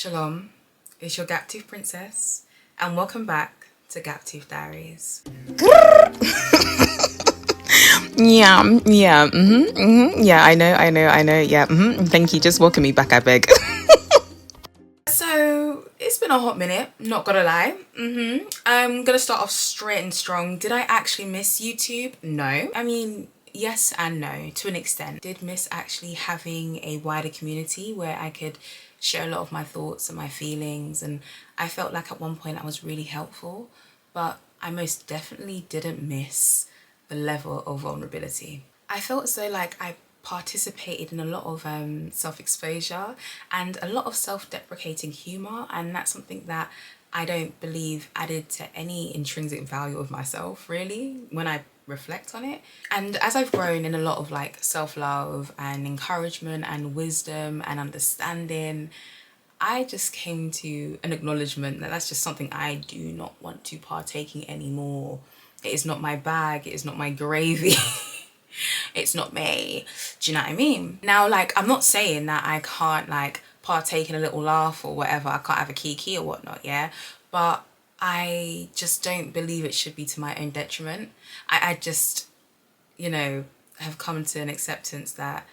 Shalom, it's your Gaptooth Princess, and welcome back to Gaptooth Diaries. Yeah, I know, yeah, thank you, just welcome me back, I beg. So, it's been a hot minute, not gonna lie. I'm gonna start off straight and strong. Did I actually miss YouTube? No. I mean, yes and no, to an extent. Did miss actually having a wider community where I could share a lot of my thoughts and my feelings, and I felt like at one point I was really helpful, but I most definitely didn't miss the level of vulnerability. I felt as though like I participated in a lot of self-exposure and a lot of self-deprecating humor, and that's something that I don't believe added to any intrinsic value of myself, really, when I reflect on it. And as I've grown in a lot of like self-love and encouragement and wisdom and understanding, I just came to an acknowledgement that that's just something I do not want to partake in anymore. It is not my bag, it is not my gravy. It's not me. Do you know what I mean? Now, like, I'm not saying that I can't like partake in a little laugh or whatever, I can't have a kiki or whatnot, yeah? But I just don't believe it should be to my own detriment. I just, you know, have come to an acceptance that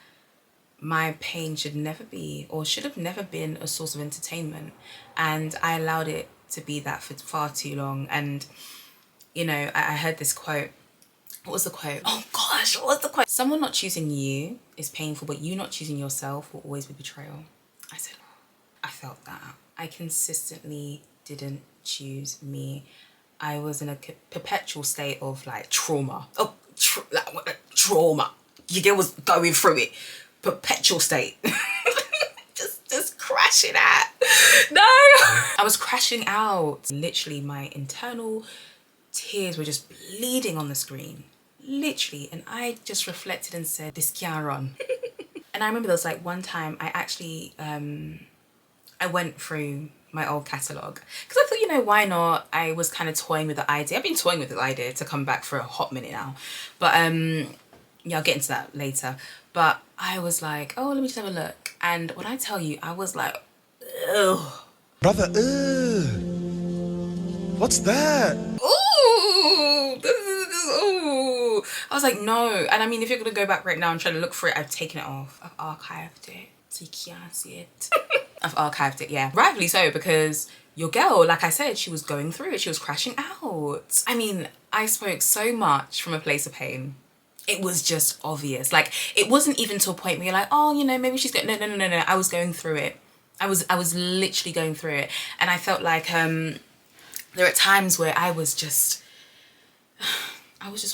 my pain should never be, or should have never been, a source of entertainment. And I allowed it to be that for far too long. And, you know, I heard this quote. What was the quote? Oh gosh, what was the quote? Someone not choosing you is painful, but you not choosing yourself will always be betrayal. I said, oh, I felt that. I consistently didn't choose me. I was in a perpetual state of like trauma. Oh, trauma. You get what's going through it. Perpetual state. just crashing out. No! I was crashing out. Literally, my internal tears were just bleeding on the screen. Literally. And I just reflected and said, this can't run. And I remember there was like one time I actually, I went through my old catalogue because I thought, you know, why not? I was kind of toying with the idea. I've been toying with the idea to come back for a hot minute now. But yeah, I'll get into that later. But I was like, oh, let me just have a look. And when I tell you, I was like, ugh. Brother, what's that? Ooh, ooh. I was like, no. And I mean, if you're going to go back right now and try to look for it, I've taken it off. I've archived it. So you can't see it. I've archived it, yeah. Rightfully so, because your girl, like I said, she was going through it. She was crashing out. I mean, I spoke so much from a place of pain. It was just obvious. Like, it wasn't even to a point where you're like, oh, you know, maybe she's going, no. I was going through it. I was literally going through it. And I felt like there are times where I was just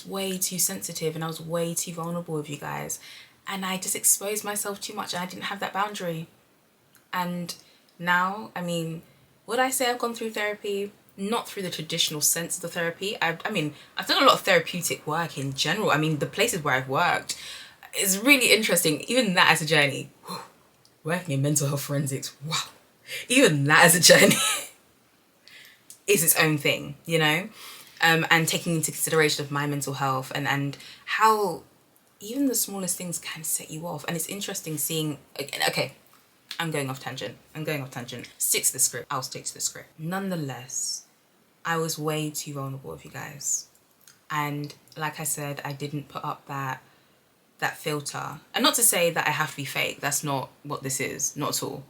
way too sensitive, and I was way too vulnerable with you guys. And I just exposed myself too much, and I didn't have that boundary. And now, I mean, would I say I've gone through therapy? Not through the traditional sense of the therapy. I mean, I've done a lot of therapeutic work in general. I mean, the places where I've worked is really interesting. Even that as a journey. Working in mental health forensics, wow. Even that as a journey is its own thing, you know? And taking into consideration of my mental health and how even the smallest things can set you off. And it's interesting seeing, okay, I'm going off tangent. Stick to the script. I'll stick to the script. Nonetheless, I was way too vulnerable with you guys. And like I said, I didn't put up that filter. And not to say that I have to be fake. That's not what this is. Not at all.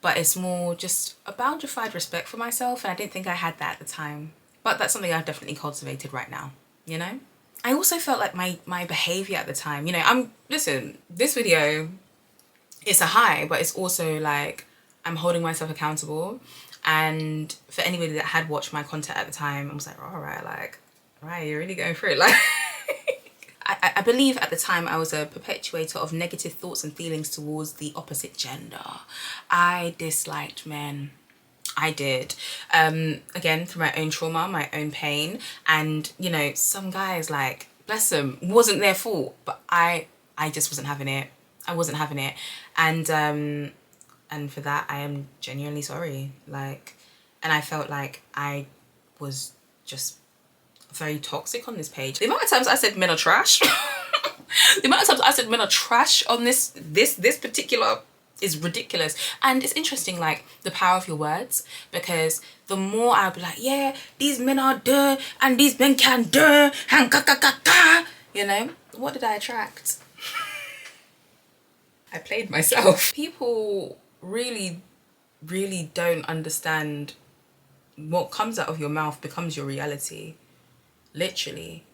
But it's more just a boundified respect for myself. And I didn't think I had that at the time. But that's something I've definitely cultivated right now, you know? I also felt like my behavior at the time, you know, listen, this video, it's a high, but it's also like I'm holding myself accountable. And for anybody that had watched my content at the time, I was like, all right, like, right, you're really going through it. Like, I believe at the time I was a perpetuator of negative thoughts and feelings towards the opposite gender. I disliked men. I did. Again, through my own trauma, my own pain. And, you know, some guys, like, bless them, wasn't their fault. But I just wasn't having it. I wasn't having it. And for that, I am genuinely sorry. Like, and I felt like I was just very toxic on this page. The amount of times I said men are trash. The amount of times I said men are trash on this particular is ridiculous. And it's interesting, like, the power of your words, because the more I'll be like, yeah, these men are duh, and these men can duh, and ka ka ka ka, you know, what did I attract? I played myself. People really, really don't understand what comes out of your mouth becomes your reality. Literally.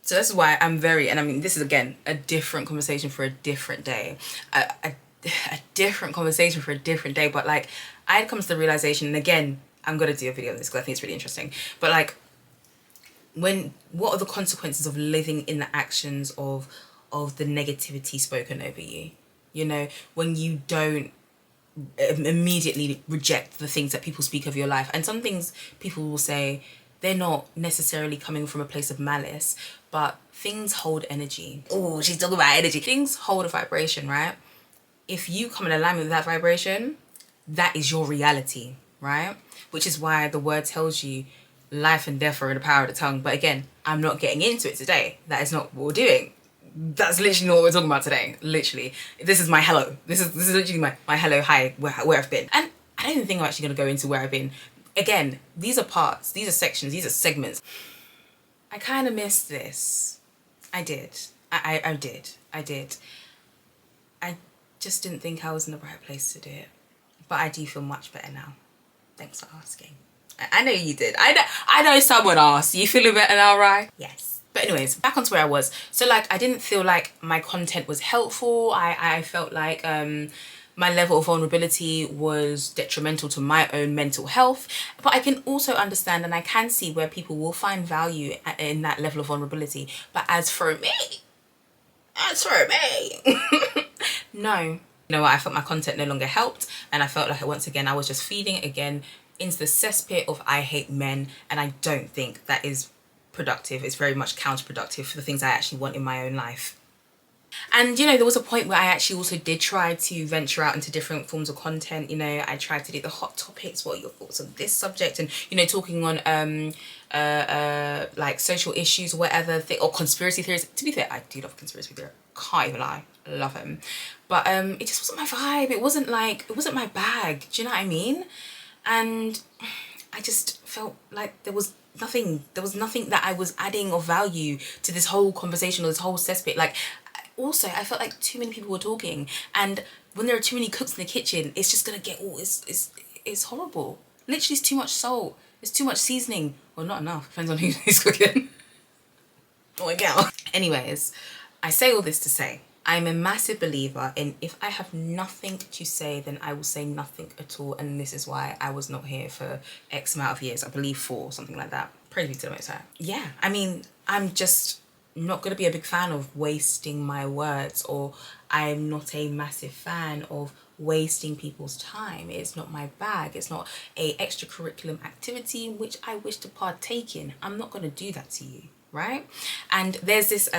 So that's why I'm very, and I mean, this is again a different conversation for a different day. A different conversation for a different day. But like, I had come to the realization, and again, I'm going to do a video on this because I think it's really interesting. But like, what are the consequences of living in the actions of the negativity spoken over you? You know, when you don't immediately reject the things that people speak of your life. And some things people will say, they're not necessarily coming from a place of malice, but things hold energy. Oh, she's talking about energy. Things hold a vibration, right? If you come in alignment with that vibration, that is your reality, right? Which is why the word tells you life and death are in the power of the tongue. But again, I'm not getting into it today. That is not what we're doing. That's literally not what we're talking about today. Literally. This is my hello. This is literally my hello, hi, where I've been. And I don't even think I'm actually going to go into where I've been. Again, these are parts, these are sections, these are segments. I kind of missed this. I did. I did. I just didn't think I was in the right place to do it. But I do feel much better now. Thanks for asking. I know you did. I know someone asked. You feeling better now, right? Yes. But anyways, back onto where I was. So like, I didn't feel like my content was helpful. I felt like my level of vulnerability was detrimental to my own mental health. But I can also understand, and I can see where people will find value in that level of vulnerability. But as for me, no. You know what, I felt my content no longer helped, and I felt like once again I was just feeding again into the cesspit of I hate men, and I don't think that is productive. It's very much counterproductive for the things I actually want in my own life. And you know, there was a point where I actually also did try to venture out into different forms of content. You know, I tried to do the hot topics, what are your thoughts on this subject, and you know, talking on like social issues or whatever, or conspiracy theories. To be fair, I do love conspiracy theories, can't even lie, I love them. But it just wasn't my vibe. It wasn't my bag, do you know what I mean? And I just felt like there was nothing that I was adding of value to this whole conversation or this whole cesspit. Like, also, I felt like too many people were talking, and when there are too many cooks in the kitchen, it's just gonna get it's horrible. Literally, it's too much salt, it's too much seasoning, well, not enough, depends on who's cooking. Oh my god. Anyways, I say all this to say, I'm a massive believer in, if I have nothing to say, then I will say nothing at all. And this is why I was not here for X amount of years, I believe 4, something like that. Praise be to the Most High. Yeah, I mean, I'm just not going to be a big fan of wasting my words, or I'm not a massive fan of wasting people's time. It's not my bag. It's not a extracurriculum activity in which I wish to partake in. I'm not going to do that to you. Right? And there's this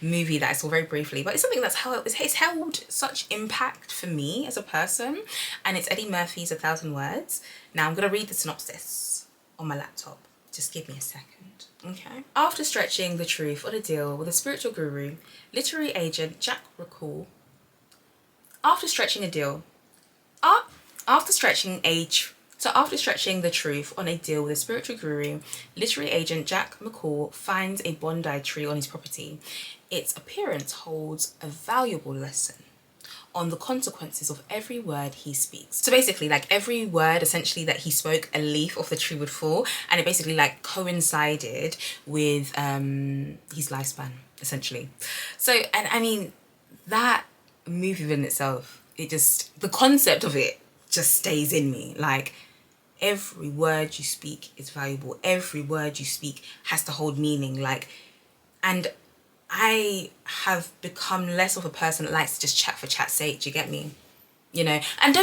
movie that I saw very briefly, but it's something that's it's held such impact for me as a person, and it's Eddie Murphy's 1,000 Words. Now I'm gonna read the synopsis on my laptop. Just give me a second, okay? After stretching the truth on a deal with a spiritual guru, literary agent Jack McCall. After stretching the truth on a deal with a spiritual guru, literary agent Jack McCall finds a Bondi tree on his property. Its appearance holds a valuable lesson on the consequences of every word he speaks. So basically, like, every word essentially that he spoke, a leaf off the tree would fall, and it basically like coincided with his lifespan, essentially. So, and I mean, that movie within itself, the concept of it just stays in me. Like, every word you speak is valuable. Every word you speak has to hold meaning. Like, and I have become less of a person that likes to just chat for chat's sake. Do you get me? You know, and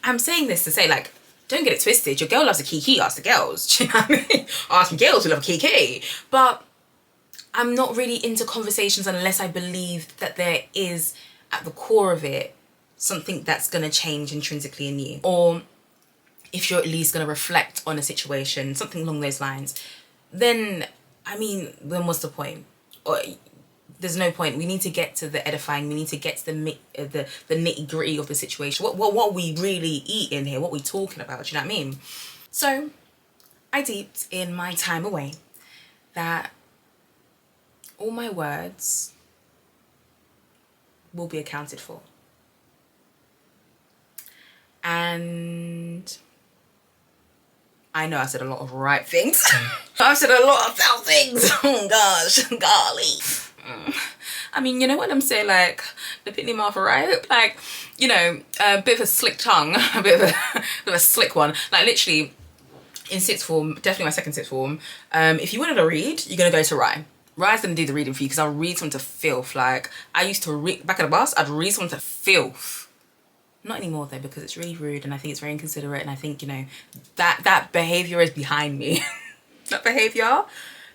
I'm saying this to say, like, don't get it twisted. Your girl loves a kiki, ask the girls. Do you know what I mean? Ask girls who love a kiki. But I'm not really into conversations unless I believe that there is, at the core of it, something that's going to change intrinsically in you. Or if you're at least going to reflect on a situation, something along those lines, then, I mean, then what's the point? Or there's no point. We need to get to the edifying. We need to get to the nitty gritty of the situation. What we really eat in here? What we talking about? Do you know what I mean? So I deeped in my time away that all my words will be accounted for. And I know I said a lot of right things. I've said a lot of foul things. Oh gosh, golly. I mean, you know what I'm saying? Like, the pitney mouth, right? Like, you know, a bit of a slick tongue, a bit of a slick one. Like, literally, in sixth form, definitely my second sixth form, if you wanted to read, you're going to go to Rye. Rye's going to do the reading for you because I'll read someone to filth. Like, I used to read, back at the bus, I'd read someone to filth. Not anymore though, because it's really rude and I think it's very inconsiderate, and I think, you know, that behaviour is behind me. That behaviour,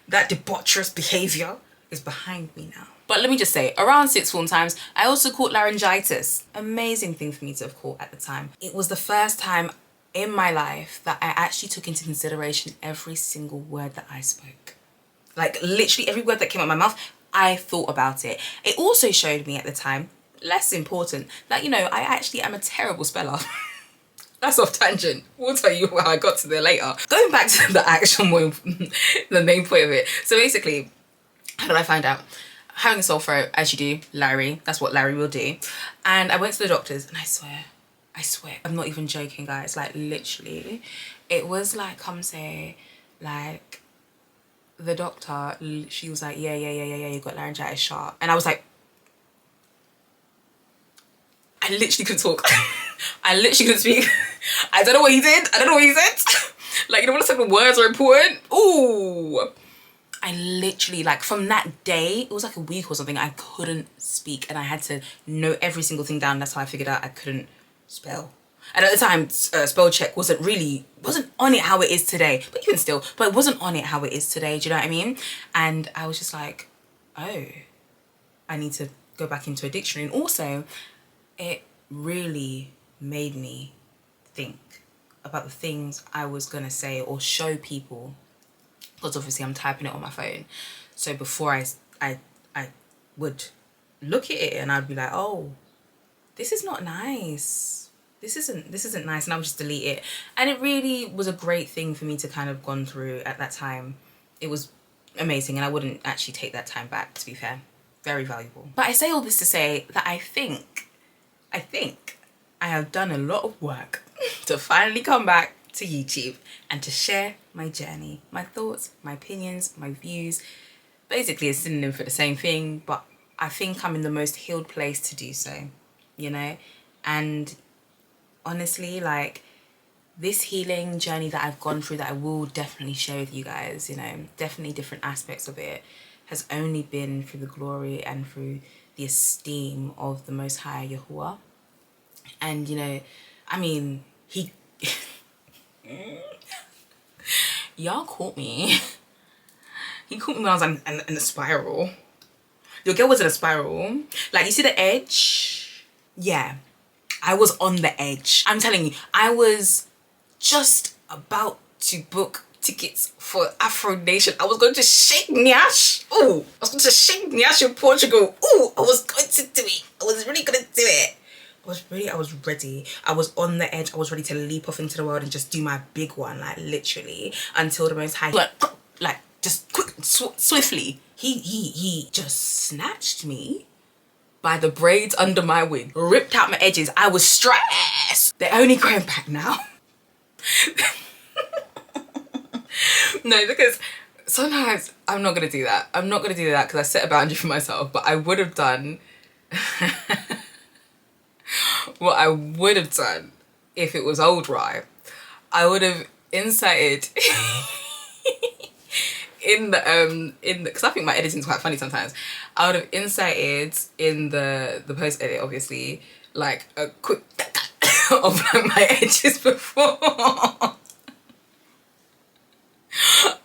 that debaucherous behaviour is behind me now. But let me just say, around sixth form times, I also caught laryngitis. Amazing thing for me to have caught at the time. It was the first time in my life that I actually took into consideration every single word that I spoke. Like, literally every word that came out of my mouth, I thought about it. It also showed me at the time, less important, that, you know, I actually am a terrible speller. That's off tangent. We'll tell you how I got to there later. Going back to the actual the main point of it. So basically, how did I find out? Having a sore throat, as you do, Larry. That's what Larry will do. And I went to the doctors, and I swear, I'm not even joking, guys. Like, literally, it was like, come say, like, the doctor, she was like, yeah, you got laryngitis, sharp. And I was like, I literally couldn't talk. I literally couldn't speak. I don't know what he did. I don't know what he said. Like, you know when it's like the words are important? Ooh. I literally, like, from that day, it was like a week or something, I couldn't speak and I had to note every single thing down. That's how I figured out I couldn't spell. And at the time, spell check wasn't on it how it is today. But even still, but it wasn't on it how it is today. Do you know what I mean? And I was just like, oh, I need to go back into a dictionary. And also, it really made me think about the things I was gonna say or show people, because obviously I'm typing it on my phone. So before I would look at it and I'd be like, oh, this is not nice. This isn't nice, and I would just delete it. And it really was a great thing for me to kind of gone through at that time. It was amazing, and I wouldn't actually take that time back, to be fair. Very valuable. But I say all this to say that I think I have done a lot of work to finally come back to YouTube and to share my journey, my thoughts, my opinions, my views. Basically a synonym for the same thing, but I think I'm in the most healed place to do so, you know? And honestly, like, this healing journey that I've gone through, that I will definitely share with you guys, you know, definitely different aspects of it, has only been through the glory and through the esteem of the Most High Yahuwah. And, you know, I mean, he... Y'all caught me. He caught me when I was in a spiral. Your girl was in a spiral. Like, you see the edge? Yeah. I was on the edge. I'm telling you, I was just about to book tickets for Afro Nation. I was going to shake Nyash. Ooh, I was going to shake Nyash in Portugal. Ooh, I was going to do it. I was really going to do it. I was ready. I was on the edge. I was ready to leap off into the world and just do my big one, like, literally, until the Most High, like just quick, swiftly, he just snatched me by the braids under my wig, ripped out my edges. I was stressed. They're only growing back now. No, because sometimes I'm not gonna do that. I'm not gonna do that because I set a boundary for myself, but I would have done what I would have done if it was old Rye. I would have inserted in the because I think my editing's quite funny sometimes. I would have inserted in the post edit, obviously, like a quick of my edges before.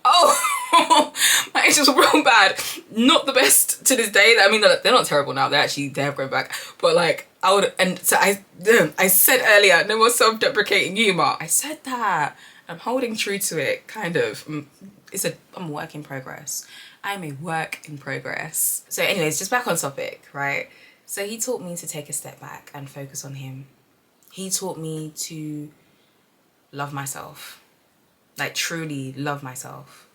Oh, my edges were real bad. Not the best to this day. I mean, they're not terrible now. They have grown back. But like, I would, and so I said earlier, no more self-deprecating humor. I said that. I'm holding true to it, kind of. I'm a work in progress. I'm a work in progress. So anyways, just back on topic, right? So he taught me to take a step back and focus on him. He taught me to love myself, like truly love myself.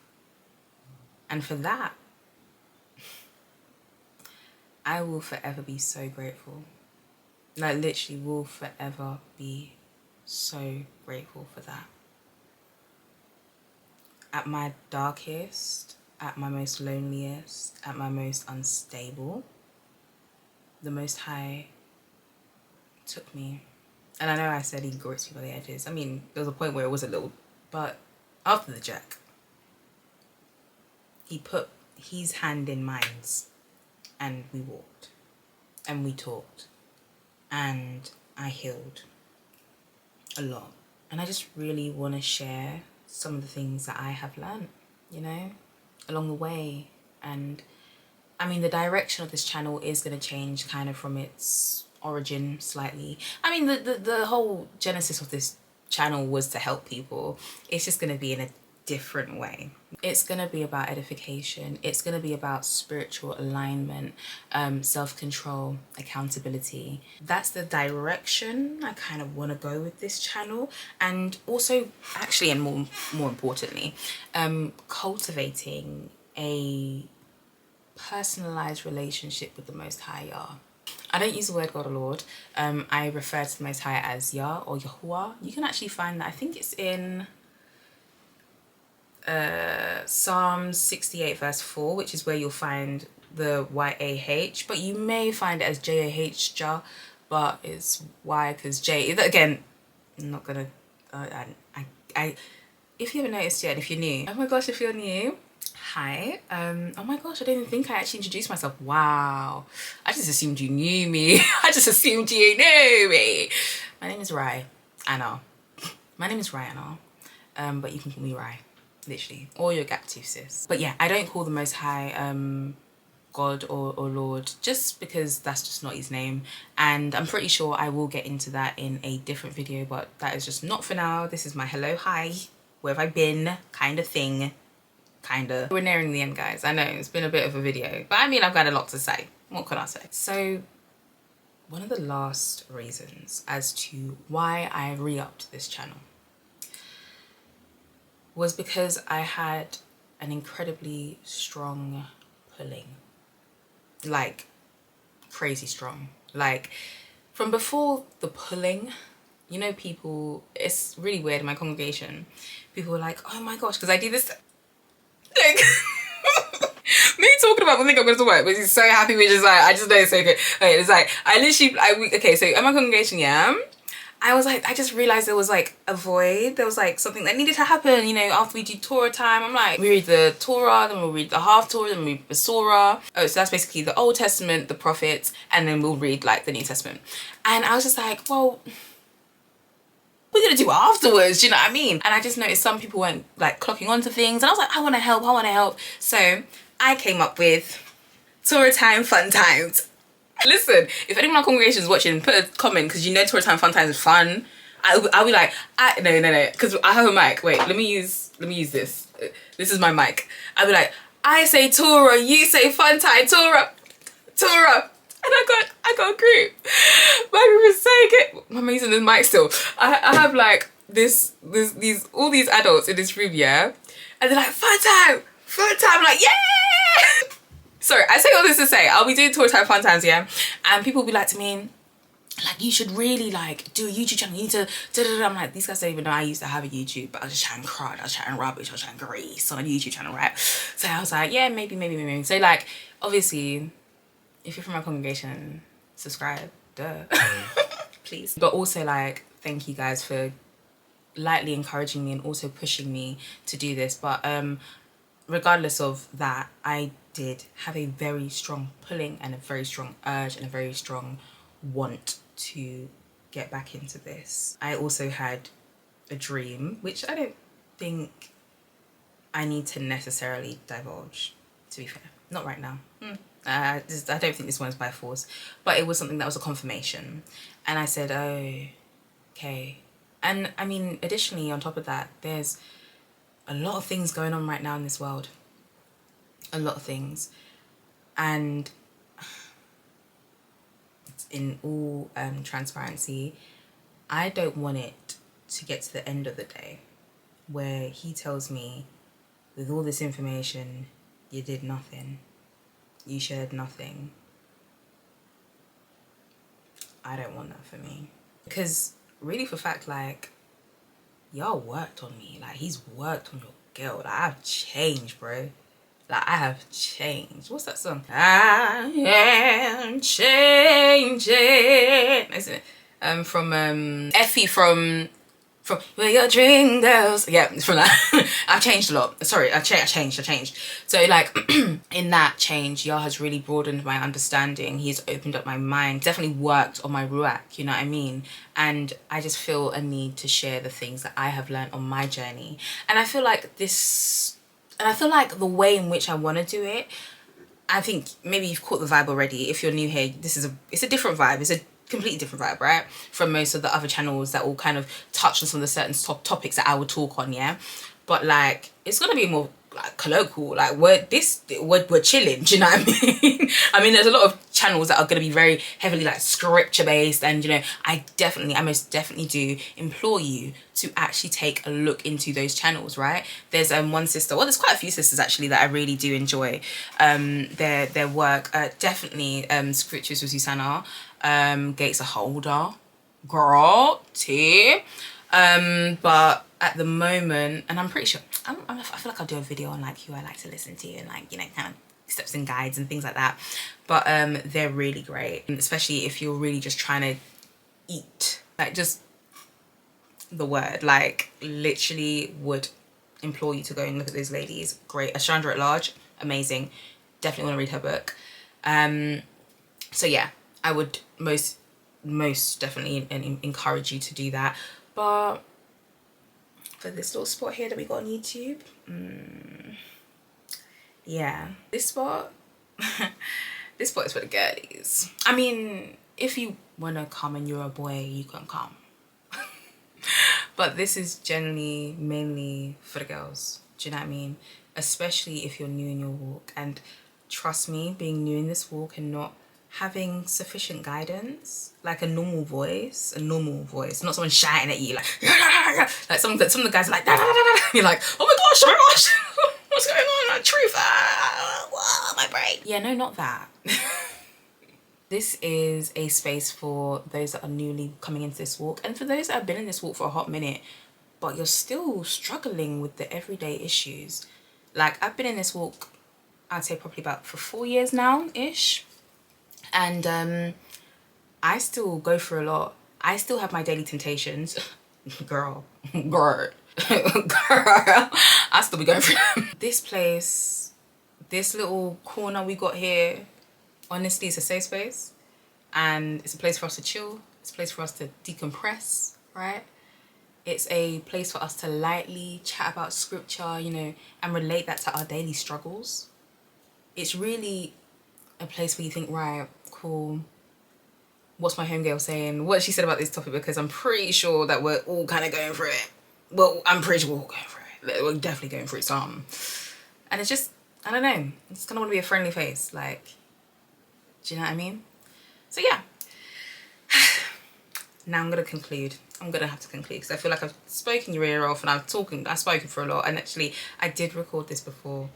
And for that, I will forever be so grateful. Like literally will forever be so grateful for that. At my darkest, at my most loneliest, at my most unstable, the Most High took me. And I know I said he grits me by the edges. I mean, there was a point where it was a little, but after the jerk, he put his hand in mine and we walked and we talked and I healed a lot. And I just really want to share some of the things that I have learned, you know, along the way. And I mean, the direction of this channel is going to change kind of from its origin slightly. I mean, the whole genesis of this channel was to help people. It's just going to be in a different way. It's going to be about edification. It's going to be about spiritual alignment, self-control, accountability. That's the direction I kind of want to go with this channel. And also, actually, and more importantly, cultivating a personalized relationship with the Most High Yah. I don't use the word God or Lord. I refer to the Most High as Yah or Yahuwah. You can actually find that, I think it's in Psalms 68 verse 4, which is where you'll find the YAH, but you may find it as JAH, Jah, but it's Y because J, again, I'm not gonna, if you haven't noticed yet, if you're new, oh my gosh, if you're new, hi, oh my gosh, I didn't think I actually introduced myself. Wow, I just assumed you knew me. I just assumed you knew me. My name is Rai Anna. My name is Rai Anna, but you can call me Rai, literally, or your gap tooth sis. But yeah, I don't call the Most High God or Lord, just because that's just not his name, and I'm pretty sure I will get into that in a different video, but that is just not for now. This is my hello, hi, where have I been kind of thing. Kinda. We're nearing the end, guys. I know it's been a bit of a video, but I mean, I've got a lot to say. What can I say? So one of the last reasons as to why I re-upped this channel was because I had an incredibly strong pulling, like crazy strong. Like from before the pulling, you know, people, it's really weird in my congregation, people were like, oh my gosh, because I do this like me talking about the thing I'm going to talk about, but he's so happy, which is like, I just know it's so good. Okay, it's like, I literally, okay, so at my congregation, yeah, I was like, I just realized there was like a void. There was like something that needed to happen, you know, after we do Torah time. I'm like, we read the Torah, then we'll read the half Torah, then we read the Surah. Oh, so that's basically the Old Testament, the prophets, and then we'll read like the New Testament. And I was just like, well, we're gonna do it afterwards, do you know what I mean? And I just noticed some people weren't like clocking onto things, and I was like, I want to help. So I came up with Torah time fun times. Listen, if anyone in our congregation is watching, put a comment, because you know Torah time fun times is fun. I'll be like, no, because I have a mic. Wait, let me use this. This is my mic. I'll be like, I say Torah, you say fun time, Torah. And I got a group. My group is so good. I'm using this mic still. I have like all these adults in this room, yeah? And they're like, fun time. I'm like, yeah! Sorry, I say all this to say, I'll be doing Torah time fun times, yeah? And people will be like to me, like, you should really like do a YouTube channel. You need to I'm like, these guys don't even know I used to have a YouTube, but I was just chatting crud, I was chatting rubbish, I was chatting grease on a YouTube channel, right? So I was like, yeah, maybe. So like, obviously, if you're from my congregation, subscribe, duh. Please. But also like, thank you guys for lightly encouraging me and also pushing me to do this. But regardless of that, I did have a very strong pulling and a very strong urge and a very strong want to get back into this. I also had a dream, which I don't think I need to necessarily divulge, to be fair. Not right now. I don't think this one's by force, but it was something that was a confirmation. And I said, oh, okay, And I mean, additionally, on top of that, there's a lot of things going on right now in this world. A lot of things. And in all transparency, I don't want it to get to the end of the day where he tells me, with all this information, you did nothing. You shared nothing. I don't want that for me. Because really, for fact, like, y'all worked on me. Like, he's worked on your girl. Like, I've changed, bro. Like, I have changed. What's that song? I am changing. Isn't it? From Effie from Where Your Dream Goes. Yeah, it's from that. I've changed a lot. Sorry, I changed. So like in that change, Yah has really broadened my understanding. He's opened up my mind. Definitely worked on my ruach, you know what I mean? And I just feel a need to share the things that I have learned on my journey. And I feel like the way in which I want to do it, I think maybe you've caught the vibe already. If you're new here, it's a different vibe. It's a completely different vibe, right? From most of the other channels that will kind of touch on some of the certain topics that I would talk on, yeah? But like, it's gonna be more like colloquial. Like we're chilling, do you know what I mean? I mean, there's a lot of channels that are gonna be very heavily like scripture based, and you know, I most definitely do implore you to actually take a look into those channels, right? There's one sister, well, there's quite a few sisters actually that I really do enjoy their work. Definitely Scriptures with Susanna, Gates of Holder, girl, T. But at the moment, and I'm pretty sure, I feel like I'll do a video on like who I like to listen to and like, you know, kind of steps and guides and things like that. But they're really great, especially if you're really just trying to eat, like just the word, like literally would implore you to go and look at those ladies. Great. Ashandra at Large, amazing. Definitely want to read her book. So yeah, I would most definitely encourage you to do that. But for this little spot here that we got on YouTube, yeah, this spot this spot is for the girlies. I mean, if you want to come and you're a boy, you can come. But this is generally mainly for the girls. Do you know what I mean? Especially if you're new in your walk. And trust me, being new in this walk and not having sufficient guidance, like a normal voice, not someone shouting at you like like some of the guys are like you're like, oh my gosh, what's going on? Like, truth, my brain. Yeah, no, not that. This is a space for those that are newly coming into this walk, and for those that have been in this walk for a hot minute, but you're still struggling with the everyday issues. Like, I've been in this walk, I'd say probably about for 4 years now-ish. And I still go through a lot. I still have my daily temptations. girl, I still be going through them. This place, this little corner we got here, honestly, it's a safe space, and it's a place for us to chill. It's a place for us to decompress, right? It's a place for us to lightly chat about scripture, you know, and relate that to our daily struggles. It's really a place where you think, right, cool, what's my homegirl saying? What she said about this topic? Because I'm pretty sure that we're all kind of going through it. Well, I'm pretty sure we're all going through it. We're definitely going through some. And it's just, I don't know, I just kind of want to be a friendly face, like, do you know what I mean? So yeah, now I'm going to conclude. I'm going to have to conclude because I feel like I've spoken your ear off and I've spoken for a lot. And actually, I did record this before.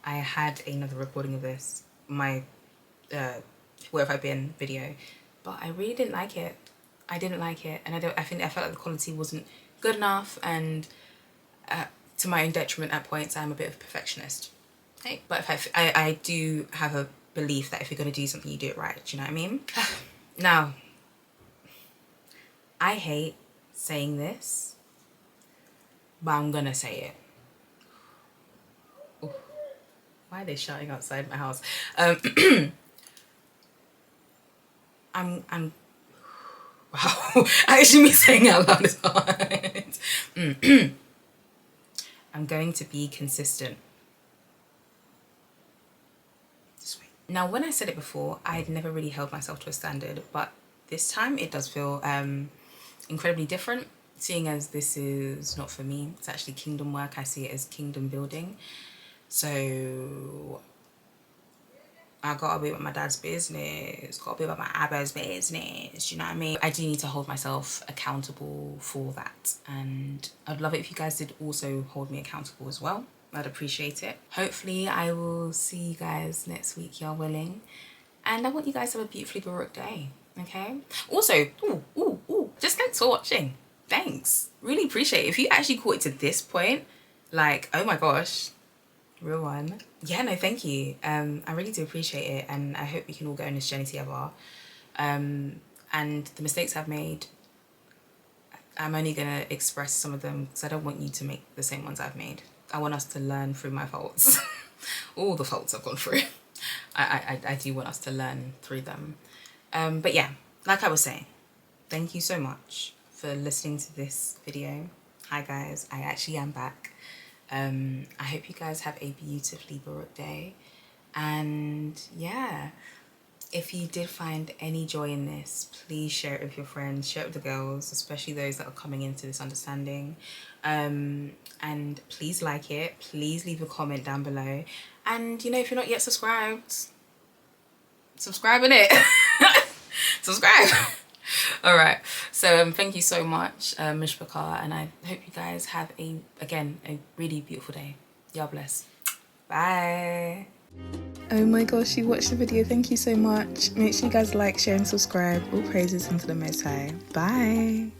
I had another recording of this, my Where Have I Been video, but I really didn't like it. I didn't like it, and I felt like the quality wasn't good enough, and to my own detriment at points. I'm a bit of a perfectionist. Okay, but if I do have a belief that if you're going to do something, you do it right. Do you know what I mean? Now, I hate saying this, but I'm gonna say it. Ooh, why are they shouting outside my house? I'm wow, actually me saying out loud is hard. I'm going to be consistent. Now, when I said it before, I had never really held myself to a standard, but this time it does feel incredibly different. seeing as this is not for me, it's actually kingdom work. I see it as kingdom building. So I gotta be about my dad's business, gotta be about my Abba's business, you know what I mean? I do need to hold myself accountable for that, and I'd love it if you guys did also hold me accountable as well. I'd appreciate it. Hopefully I will see you guys next week, y'all willing, and I want you guys to have a beautifully Baruch day, okay? Also, just thanks for watching. Thanks, really appreciate it. If you actually caught it to this point, like, oh my gosh, real one. Yeah, no, thank you. I really do appreciate it, and I hope we can all go on this journey together. And the mistakes I've made, I'm only gonna express some of them because I don't want you to make the same ones I've made. I want us to learn through my faults. All the faults I've gone through. I do want us to learn through them. But yeah, like I was saying, thank you so much for listening to this video. Hi guys, I actually am back. I hope you guys have a beautifully Baruch day, and yeah, if you did find any joy in this, please share it with your friends, share it with the girls, especially those that are coming into this understanding, and please like it, please leave a comment down below, and you know, if you're not yet subscribed, subscribe in it. Subscribe. All right, so thank you so much, Mishpachah, and I hope you guys have a really beautiful day. Y'all bless. Bye. Oh my gosh, you watched the video. Thank you so much. Make sure you guys like, share and subscribe. All praises unto the Most High. Bye.